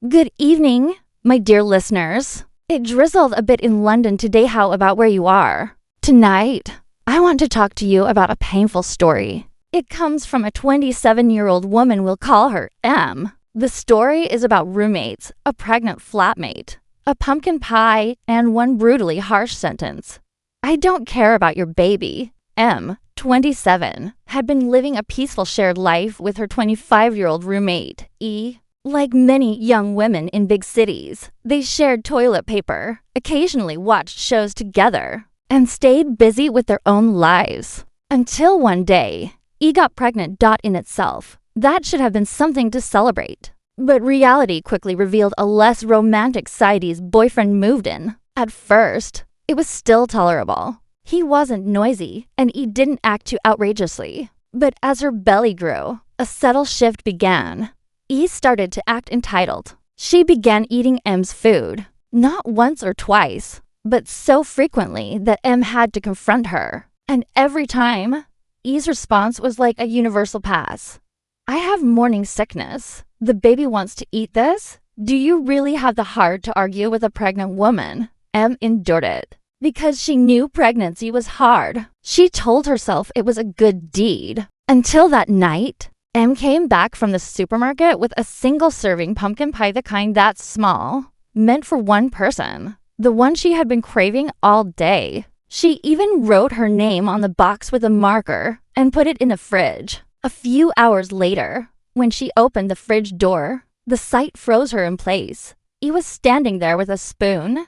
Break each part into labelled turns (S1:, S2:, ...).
S1: Good evening, my dear listeners. It drizzled a bit in London today. How about where you are? Tonight, I want to talk to you about a painful story. It comes from a 27-year-old woman. We'll call her M. The story is about roommates, a pregnant flatmate, a pumpkin pie, and one brutally harsh sentence. I don't care about your baby. M, 27, had been living a peaceful shared life with her 25-year-old roommate, E. Like many young women in big cities, they shared toilet paper, occasionally watched shows together, and stayed busy with their own lives. Until one day, E got pregnant. In itself, that should have been something to celebrate. But reality quickly revealed a less romantic side. E's boyfriend moved in. At first, it was still tolerable. He wasn't noisy, and E didn't act too outrageously. But as her belly grew, a subtle shift began. E started to act entitled. She began eating M's food, not once or twice, but so frequently that M had to confront her. And every time, E's response was like a universal pass. I have morning sickness. The baby wants to eat this? Do you really have the heart to argue with a pregnant woman? M endured it. Because she knew pregnancy was hard. She told herself it was a good deed. Until that night, M came back from the supermarket with a single-serving pumpkin pie, the kind that's small, meant for one person, the one she had been craving all day. She even wrote her name on the box with a marker and put it in the fridge. A few hours later, when she opened the fridge door, the sight froze her in place. E was standing there with a spoon,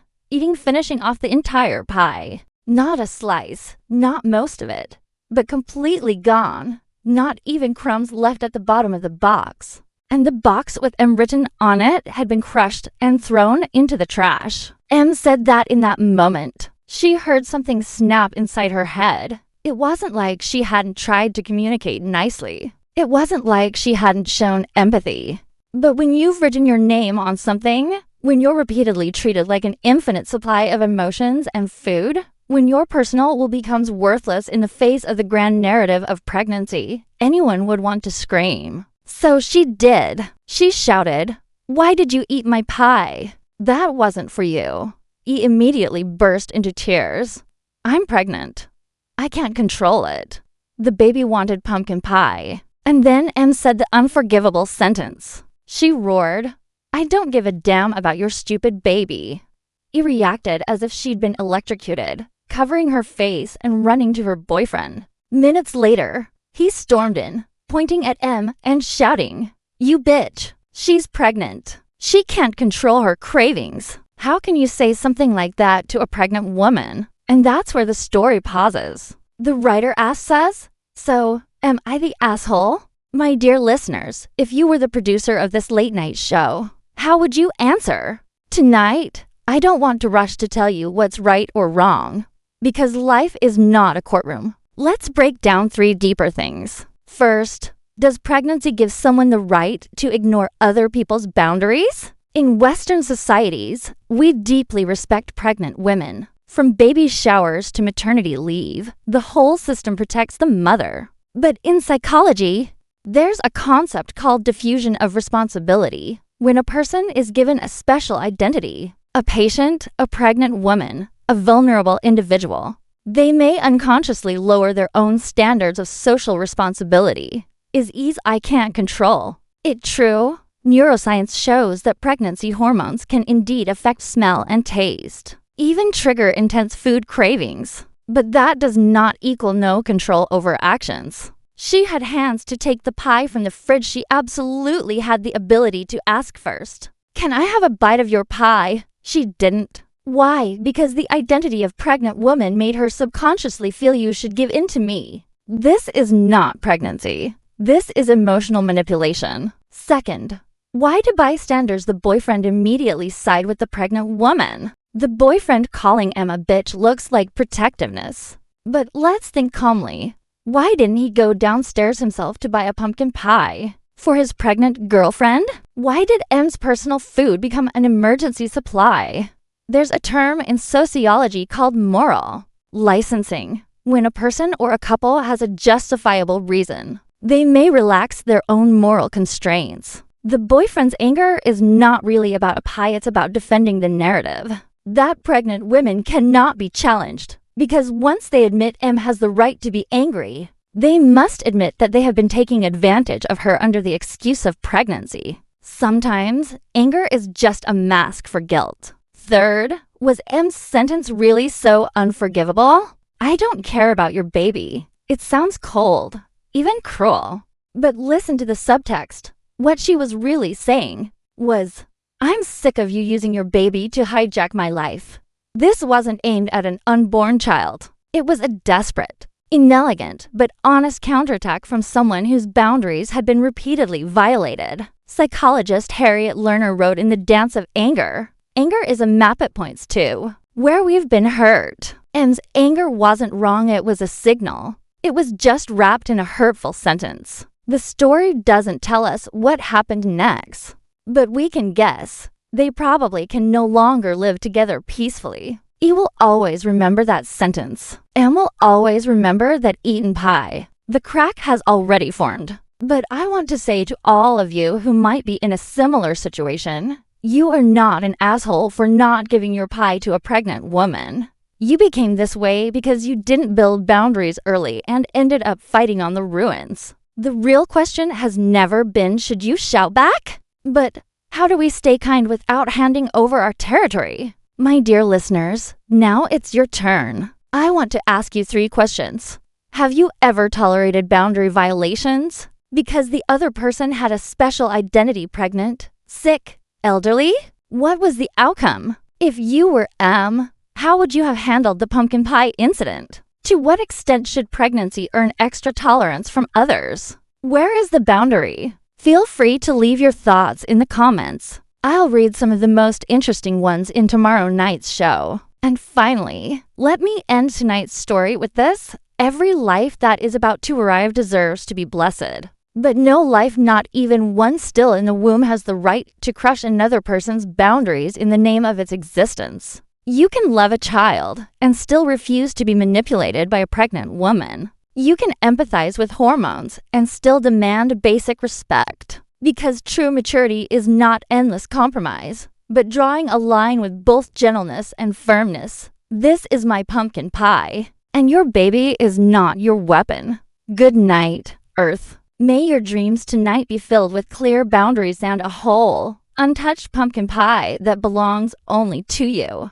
S1: finishing off the entire pie. Not a slice, not most of it, but completely gone. Not even crumbs left at the bottom of the box. And the box with M written on it had been crushed and thrown into the trash. M said that in that moment, she heard something snap inside her head. It wasn't like she hadn't tried to communicate nicely. It wasn't like she hadn't shown empathy. But when you've written your name on something, when you're repeatedly treated like an infinite supply of emotions and food, when your personal will becomes worthless in the face of the grand narrative of pregnancy, anyone would want to scream. So she did. She shouted, "Why did you eat my pie? That wasn't for you." E immediately burst into tears. I'm pregnant. I can't control it. The baby wanted pumpkin pie. And then M said the unforgivable sentence. She roared, I don't give a damn about your stupid baby. E reacted as if she'd been electrocuted, covering her face and running to her boyfriend. Minutes later, he stormed in, pointing at M and shouting, You bitch, she's pregnant. She can't control her cravings. How can you say something like that to a pregnant woman? And that's where the story pauses. The writer asks us, so, am I the asshole? My dear listeners, if you were the producer of this late night show, how would you answer? Tonight, I don't want to rush to tell you what's right or wrong, because life is not a courtroom. Let's break down 3 deeper things. First, does pregnancy give someone the right to ignore other people's boundaries? In Western societies, we deeply respect pregnant women. From baby showers to maternity leave, the whole system protects the mother. But in psychology, there's a concept called diffusion of responsibility, when a person is given a special identity. A patient, a pregnant woman, a vulnerable individual. They may unconsciously lower their own standards of social responsibility. Is E's I can't control it true? Neuroscience shows that pregnancy hormones can indeed affect smell and taste, even trigger intense food cravings. But that does not equal no control over actions. She had hands to take the pie from the fridge. She absolutely had the ability to ask first, Can I have a bite of your pie? She didn't. Why? Because the identity of pregnant woman made her subconsciously feel you should give in to me. This is not pregnancy. This is emotional manipulation. Second, why do bystanders the boyfriend immediately side with the pregnant woman? The boyfriend calling M a bitch looks like protectiveness. But let's think calmly. Why didn't he go downstairs himself to buy a pumpkin pie? For his pregnant girlfriend? Why did M's personal food become an emergency supply? There's a term in sociology called moral licensing. When a person or a couple has a justifiable reason, they may relax their own moral constraints. The boyfriend's anger is not really about a pie, it's about defending the narrative. That pregnant women cannot be challenged, because once they admit M has the right to be angry, they must admit that they have been taking advantage of her under the excuse of pregnancy. Sometimes, anger is just a mask for guilt. Third, was M's sentence really so unforgivable? I don't care about your baby. It sounds cold, even cruel. But listen to the subtext. What she was really saying was, I'm sick of you using your baby to hijack my life. This wasn't aimed at an unborn child. It was a desperate, inelegant, but honest counterattack from someone whose boundaries had been repeatedly violated. Psychologist Harriet Lerner wrote in The Dance of Anger, anger is a map at points too, where we've been hurt. M's anger wasn't wrong, it was a signal. It was just wrapped in a hurtful sentence. The story doesn't tell us what happened next, but we can guess. They probably can no longer live together peacefully. E will always remember that sentence. M will always remember that eaten pie. The crack has already formed. But I want to say to all of you who might be in a similar situation, you are not an asshole for not giving your pie to a pregnant woman. You became this way because you didn't build boundaries early and ended up fighting on the ruins. The real question has never been, should you shout back? But how do we stay kind without handing over our territory? My dear listeners, now it's your turn. I want to ask you 3 questions. Have you ever tolerated boundary violations because the other person had a special identity, pregnant, sick, elderly? What was the outcome? If you were M, how would you have handled the pumpkin pie incident? To what extent should pregnancy earn extra tolerance from others? Where is the boundary? Feel free to leave your thoughts in the comments. I'll read some of the most interesting ones in tomorrow night's show. And finally, let me end tonight's story with this. Every life that is about to arrive deserves to be blessed. But no life, not even one still in the womb, has the right to crush another person's boundaries in the name of its existence. You can love a child and still refuse to be manipulated by a pregnant woman. You can empathize with hormones and still demand basic respect. Because true maturity is not endless compromise, but drawing a line with both gentleness and firmness. This is my pumpkin pie, and your baby is not your weapon. Good night, Earth. May your dreams tonight be filled with clear boundaries and a whole, untouched pumpkin pie that belongs only to you.